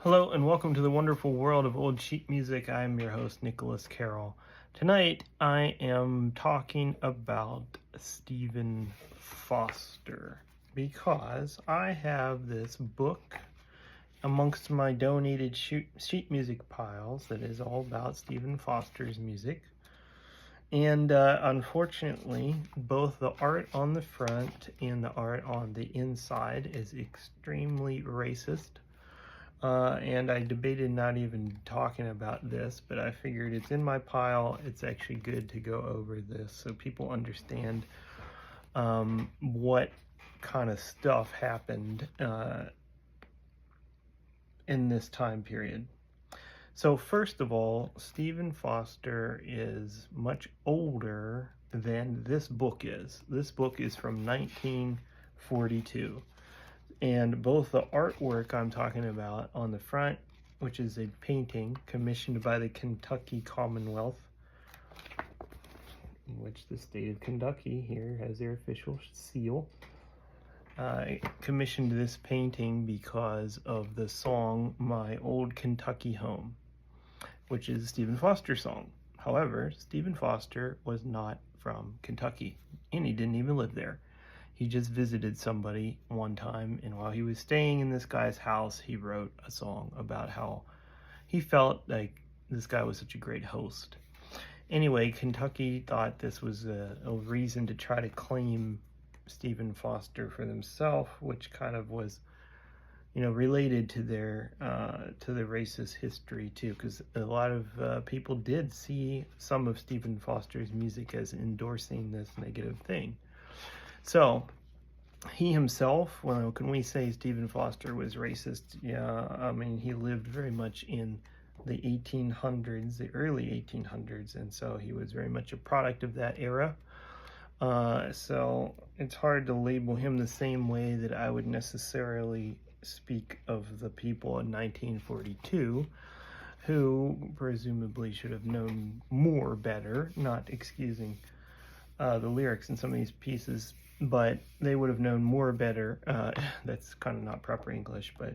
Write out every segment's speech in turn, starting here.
Hello and welcome to the wonderful world of old sheet music. I am your host, Nicholas Carroll. Tonight I am talking about Stephen Foster because I have this book amongst my donated sheet music piles that is all about Stephen Foster's music. And unfortunately, both the art on the front and the art on the inside is extremely racist. And I debated not even talking about this, but I figured it's in my pile. It's actually good to go over this so people understand what kind of stuff happened in this time period. So first of all, Stephen Foster is much older than this book is. This book is from 1942. And both the artwork I'm talking about on the front, which is a painting commissioned by the Kentucky Commonwealth, which the state of Kentucky here has their official seal. I commissioned this painting because of the song My Old Kentucky Home, which is a Stephen Foster song. However, Stephen Foster was not from Kentucky, and he didn't even live there. He just visited somebody one time, and while he was staying in this guy's house, he wrote a song about how he felt like this guy was such a great host. Anyway, Kentucky thought this was a reason to try to claim Stephen Foster for themselves, which kind of was, related to their to the racist history too, because a lot of people did see some of Stephen Foster's music as endorsing this negative thing. So he himself, well, can we say Stephen Foster was racist? Yeah, I mean, he lived very much in the 1800s, the early 1800s, and so he was very much a product of that era. So it's hard to label him the same way that I would necessarily speak of the people in 1942, who presumably should have known more better, not excusing the lyrics in some of these pieces, but they would have known more better. That's kind of not proper English, but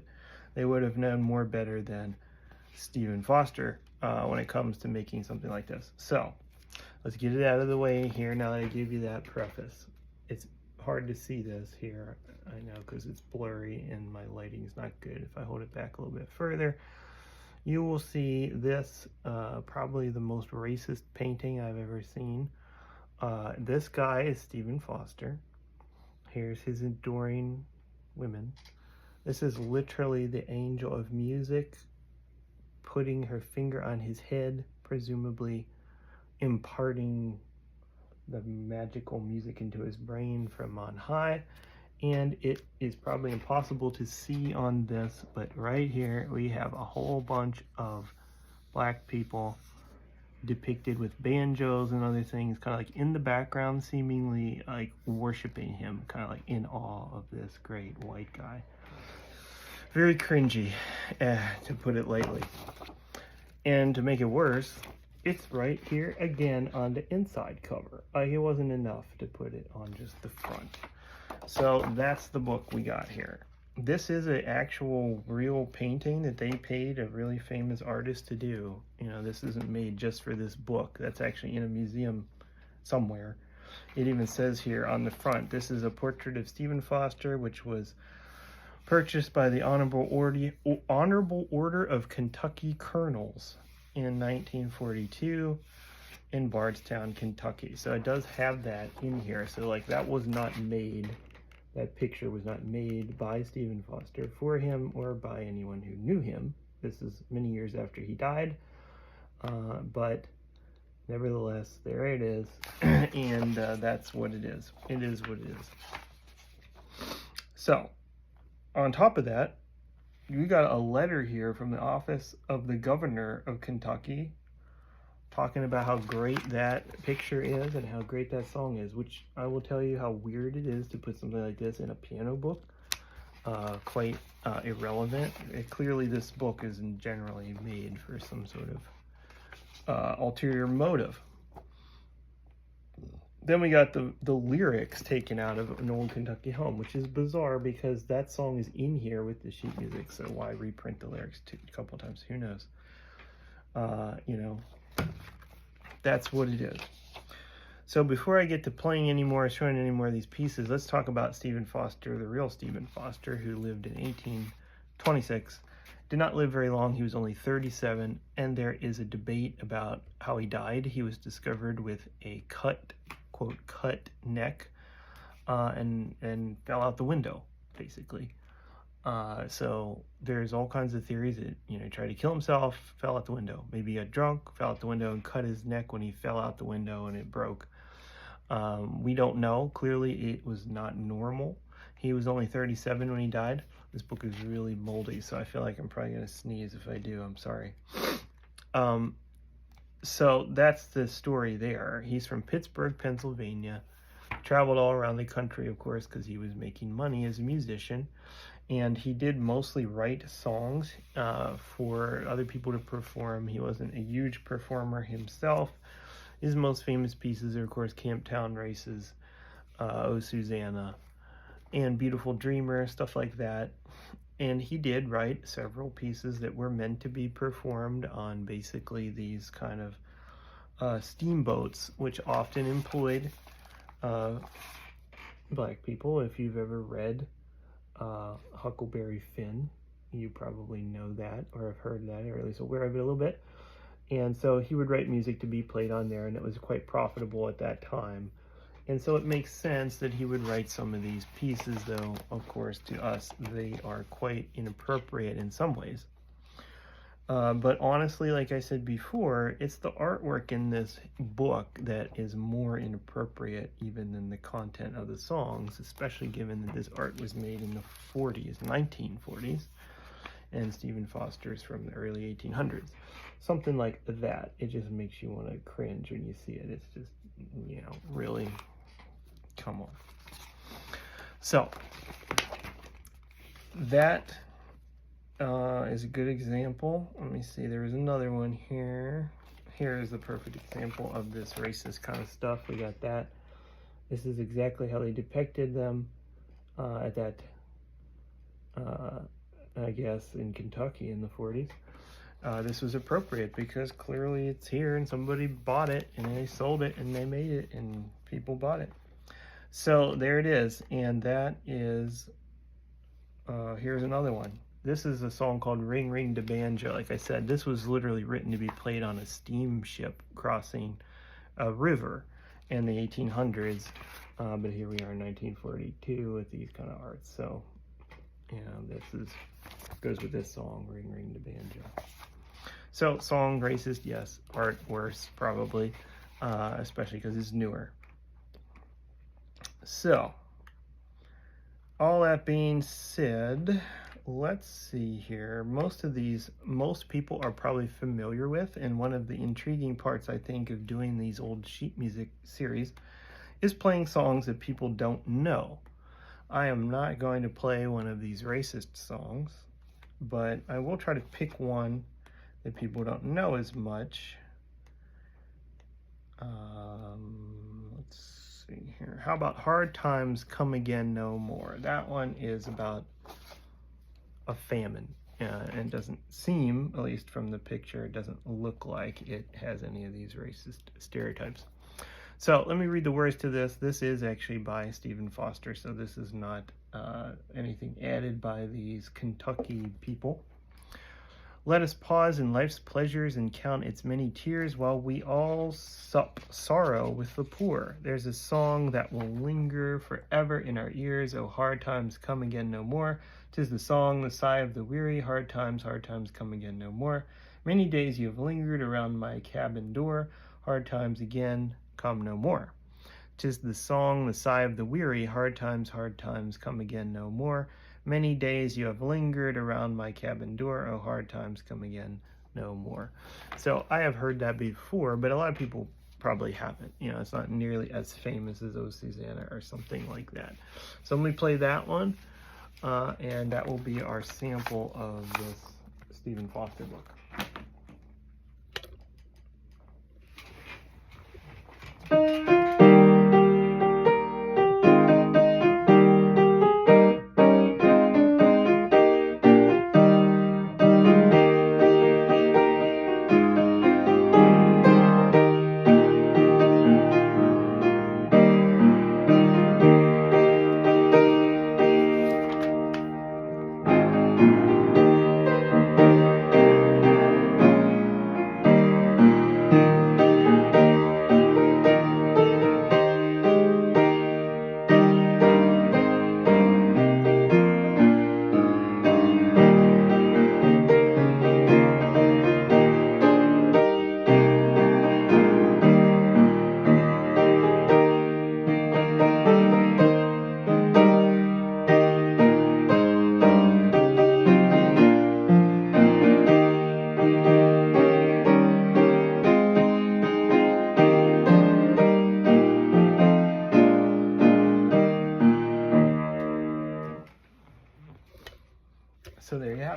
they would have known more better than Stephen Foster when it comes to making something like this. So let's get it out of the way here now that I gave you that preface. It's hard to see this here, I know, because it's blurry and my lighting's not good. If I hold it back a little bit further, you will see this, probably the most racist painting I've ever seen. This guy is Stephen Foster. Here's his adoring women. This is literally the angel of music putting her finger on his head, presumably imparting the magical music into his brain from on high. And it is probably impossible to see on this, but right here we have a whole bunch of black people depicted with banjos and other things, kind of like in the background, seemingly like worshiping him, kind of like in awe of this great white guy. Very cringy, to put it lightly. And to make it worse, it's right here again on the inside cover. It wasn't enough to put it on just the front. So that's the book we got here. This is an actual real painting that they paid a really famous artist to do. This isn't made just for this book. That's actually in a museum somewhere. It even says here on the front, this is a portrait of Stephen Foster, which was purchased by the Honorable Order of Kentucky Colonels in 1942 in Bardstown, Kentucky. So it does have that in here. So like that was not made. That picture was not made by Stephen Foster for him or by anyone who knew him. This is many years after he died, but nevertheless, there it is, and that's what it is. It is what it is. So, on top of that, we got a letter here from the office of the governor of Kentucky talking about how great that picture is and how great that song is, which I will tell you how weird it is to put something like this in a piano book. Quite irrelevant. Clearly this book isn't generally made for some sort of ulterior motive. then we got the lyrics taken out of An Old Kentucky Home, which is bizarre because that song is in here with the sheet music, so why reprint the lyrics a couple of times? Who knows? You know, that's what it is. So before I get to playing any more, showing any more of these pieces, let's talk about Stephen Foster, the real Stephen Foster, who lived in 1826. Did not live very long. He was only 37, and there is a debate about how he died. He was discovered with a cut, quote, cut neck, and fell out the window, basically. So there's all kinds of theories that, you know, he tried to kill himself, fell out the window. Maybe he got drunk, fell out the window, and cut his neck when he fell out the window and it broke. We don't know. Clearly, it was not normal. He was only 37 when he died. This book is really moldy, so I feel like I'm probably going to sneeze if I do. I'm sorry. So that's the story there. He's from Pittsburgh, Pennsylvania. Traveled all around the country, of course, because he was making money as a musician. And he did mostly write songs for other people to perform. He wasn't a huge performer himself. His most famous pieces are, of course, Camptown Races, Oh Susanna, and Beautiful Dreamer, stuff like that. And he did write several pieces that were meant to be performed on basically these kind of steamboats, which often employed black people. If you've ever read Huckleberry Finn, you probably know that, or have heard that, or at least aware of it a little bit. And so he would write music to be played on there, and it was quite profitable at that time. And so it makes sense that he would write some of these pieces, though, of course, to us, they are quite inappropriate in some ways. But honestly, like I said before, it's the artwork in this book that is more inappropriate even than the content of the songs, especially given that this art was made in the 1940s, and Stephen Foster's from the early 1800s. Something like that. It just makes you want to cringe when you see it. It's just, you know, really, come on. So, that is a good example. Let me see, there was another one here. Here is the perfect example of this racist kind of stuff. We got that. This is exactly how they depicted them at that, I guess, in Kentucky in the 40s. This was appropriate because clearly it's here and somebody bought it and they sold it and they made it and people bought it. So there it is. And that is, here's another one. This is a song called Ring Ring da Banjo. Like I said, this was literally written to be played on a steamship crossing a river in the 1800s. But here we are in 1942 with these kind of arts. So, you know, this goes with this song, Ring Ring da Banjo. So, song racist, yes. Art worse, probably, especially because it's newer. So, all that being said, let's see here. Most people are probably familiar with, and one of the intriguing parts, I think, of doing these old sheet music series is playing songs that people don't know. I am not going to play one of these racist songs, but I will try to pick one that people don't know as much. Let's see here. How about Hard Times Come Again No More? That one is about a famine, and doesn't seem, at least from the picture, it doesn't look like it has any of these racist stereotypes. So let me read the words to this. This is actually by Stephen Foster, so this is not anything added by these Kentucky people. Let us pause in life's pleasures and count its many tears while we all sup sorrow with the poor. There's a song that will linger forever in our ears. Oh, hard times come again no more. 'Tis the song, the sigh of the weary. Hard times come again no more. Many days you have lingered around my cabin door. Hard times again come no more. 'Tis the song, the sigh of the weary. Hard times come again no more. Many days you have lingered around my cabin door. Oh, hard times come again no more. So I have heard that before, but a lot of people probably haven't. You know, it's not nearly as famous as Oh Susanna or something like that. So let me play that one, and that will be our sample of this Stephen Foster book.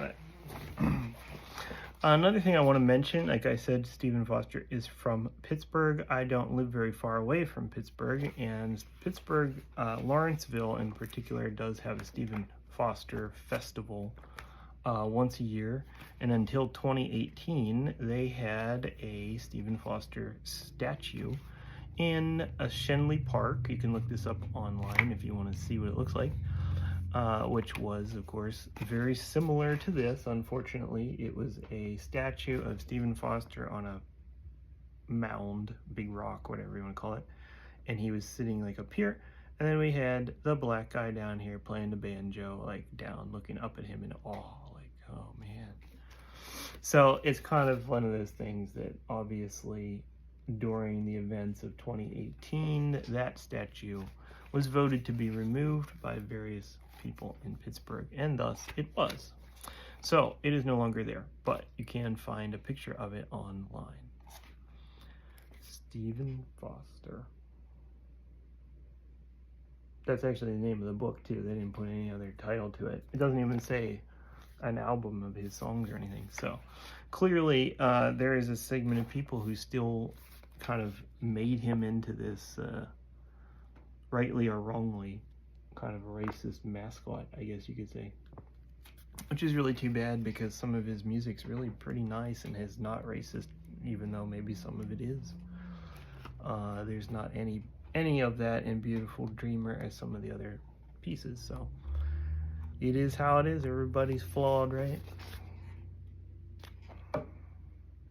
on it. Another thing I want to mention, like I said, Stephen Foster is from Pittsburgh. I don't live very far away from Pittsburgh, and Pittsburgh, Lawrenceville in particular, does have a Stephen Foster festival once a year. And until 2018, they had a Stephen Foster statue in a Schenley Park. You can look this up online if you want to see what it looks like. Which was, of course, very similar to this. Unfortunately, it was a statue of Stephen Foster on a mound, big rock, whatever you want to call it, and he was sitting like up here, and then we had the black guy down here playing the banjo, like down, looking up at him in awe, like, oh man. So it's kind of one of those things that obviously during the events of 2018, that statue was voted to be removed by various people in Pittsburgh, and thus it was. So it is no longer there, but you can find a picture of it online. Stephen Foster. That's actually the name of the book too. They didn't put any other title to it. It doesn't even say an album of his songs or anything. So clearly there is a segment of people who still kind of made him into this rightly or wrongly kind of a racist mascot, I guess you could say, which is really too bad because some of his music's really pretty nice and is not racist, even though maybe some of it is. There's not any of that in Beautiful Dreamer as some of the other pieces, so it is how it is. Everybody's flawed, right?